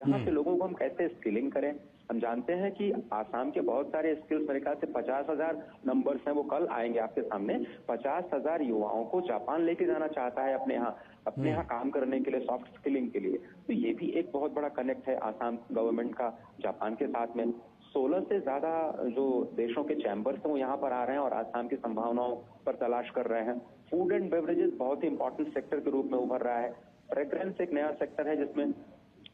यहाँ पे लोगों को हम कैसे स्किलिंग करें। हम जानते हैं कि आसाम के बहुत सारे स्किल्स, मेरे ख्याल से 50,000 नंबर्स हैं, वो कल आएंगे आपके सामने। 50,000 युवाओं को जापान लेके जाना चाहता है अपने यहाँ काम करने के लिए, सॉफ्ट स्किलिंग के लिए। तो ये भी एक बहुत बड़ा कनेक्ट है आसाम गवर्नमेंट का जापान के साथ में। 16 से ज्यादा जो देशों के चैम्बर्स हैं वो यहाँ पर आ रहे हैं और आसाम की संभावनाओं पर तलाश कर रहे हैं। फूड एंड बेवरेजेस बहुत ही इंपॉर्टेंट सेक्टर के रूप में उभर रहा है। फ्रेग्रेंस एक नया सेक्टर है जिसमें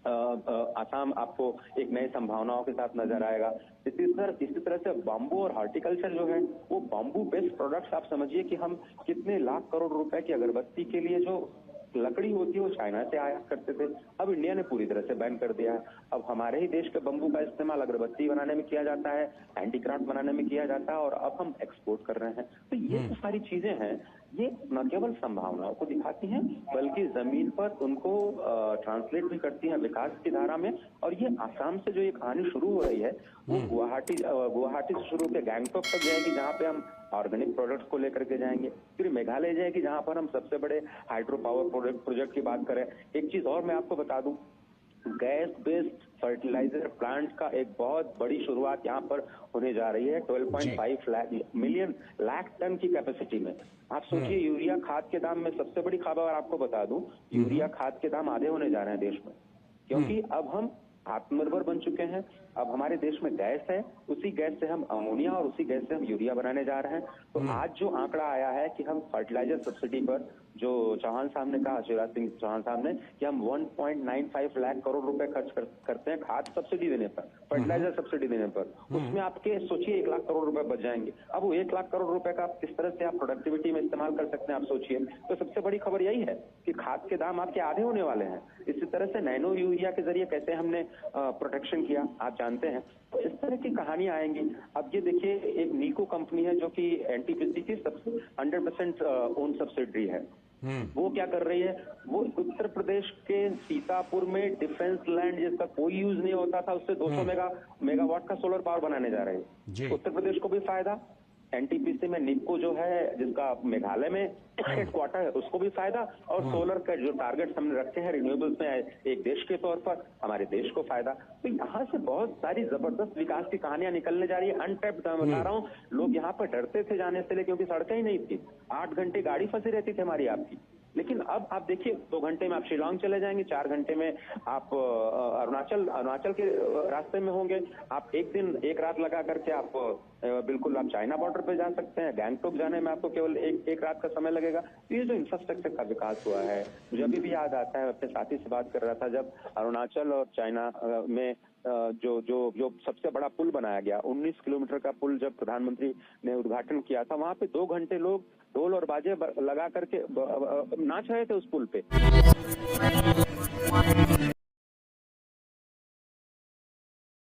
आसाम आपको एक नई संभावनाओं के साथ नजर आएगा। इसी तरह से बाम्बू और हॉर्टिकल्चर जो है वो बाम्बू बेस्ड प्रोडक्ट्स, आप समझिए कि हम कितने लाख करोड़ रुपए की अगरबत्ती के लिए जो लकड़ी होती है वो चाइना से आयात करते थे, अब इंडिया ने पूरी तरह से बैन कर दिया है। अब हमारे ही देश के बम्बू का इस्तेमाल अगरबत्ती बनाने में किया जाता है, हैंडीक्राफ्ट बनाने में किया जाता है और अब हम एक्सपोर्ट कर रहे हैं। तो ये जो सारी चीजें हैं ये न केवल संभावनाओं को दिखाती हैं बल्कि जमीन पर उनको ट्रांसलेट भी करती हैं विकास की धारा में। और ये आसाम से जो ये कहानी शुरू हो रही है वो गुवाहाटी से शुरू होकर गैंगटॉक तक जाएगी, जहाँ पे हम ऑर्गेनिक प्रोडक्ट्स को लेकर के जाएंगे। फिर मेघालय जाएगी जहाँ पर हम सबसे बड़े हाइड्रो पावर प्रोजेक्ट की बात करें। एक चीज और मैं आपको बता दूं, गैस बेस्ड फर्टिलाइजर प्लांट का एक बहुत बड़ी शुरुआत यहाँ पर होने जा रही है 12.5 लाख टन की कैपेसिटी में। आप सोचिए, यूरिया खाद के दाम में सबसे बड़ी खबर आपको बता दूं, यूरिया खाद के दाम आधे होने जा रहे हैं देश में, क्योंकि अब हम आत्मनिर्भर बन चुके हैं। अब हमारे देश में गैस है, उसी गैस से हम अमोनिया और उसी गैस से हम यूरिया बनाने जा रहे हैं। तो आज जो आंकड़ा आया है कि हम फर्टिलाइजर सब्सिडी पर, जो चौहान साहब ने कहा, शिवराज सिंह चौहान साहब ने, कि हम 1.95 लाख करोड़ रुपए खर्च करते हैं खाद सब्सिडी देने पर, फर्टिलाइजर सब्सिडी देने पर, उसमें आपके सोचिए 1 लाख करोड़ रुपए बच जाएंगे। अब वो 1 लाख करोड़ रुपए का आप किस तरह से आप प्रोडक्टिविटी में इस्तेमाल कर सकते हैं, आप सोचिए। तो सबसे बड़ी खबर यही है कि खाद के दाम आपके आधे होने वाले हैं। इसी तरह से नैनो यूरिया के जरिए कैसे हमने प्रोटेक्शन किया, आप जानते हैं। तो इस तरह की कहानियां आएंगी। अब ये देखिए, एक नीको कंपनी है जो कि एनटीपीसी की सबसे 100% ओन सब्सिडरी है। वो क्या कर रही है, वो उत्तर प्रदेश के सीतापुर में डिफेंस लैंड जिसका कोई यूज नहीं होता था, उससे 200 मेगावाट का सोलर पावर बनाने जा रहे हैं। उत्तर प्रदेश को भी फायदा, एनटीपीसी में निप्को जो है जिसका मेघालय में हेडक्वार्टर है उसको भी फायदा, और सोलर का जो टारगेट हमने रखे हैं रिन्यूएबल्स में एक देश के तौर पर, हमारे देश को फायदा। तो यहाँ से बहुत सारी जबरदस्त विकास की कहानियां निकलने जा रही है। अनटैप्ड मैं बता रहा हूँ, लोग यहाँ पर डरते थे जाने से क्योंकि सड़कें ही नहीं थी, 8 घंटे गाड़ी फंसी रहती थी हमारी आपकी। लेकिन अब आप देखिए 2 घंटे में आप शिलांग चले जाएंगे, 4 घंटे में आप अरुणाचल के रास्ते में होंगे, आप एक दिन एक रात लगा करके आप बिल्कुल आप चाइना बॉर्डर पे जा सकते हैं। गैंगटॉक जाने में आपको केवल एक रात का समय लगेगा। तो ये जो इंफ्रास्ट्रक्चर का विकास हुआ है, मुझे अभी भी याद आता है, अपने साथी से बात कर रहा था, जब अरुणाचल और चाइना में जो सबसे बड़ा पुल बनाया गया, 19 किलोमीटर का पुल जब प्रधानमंत्री ने उद्घाटन किया था, वहां पे 2 घंटे लोग ढोल और बाजे लगा करके नाच रहे थे उस पुल पे।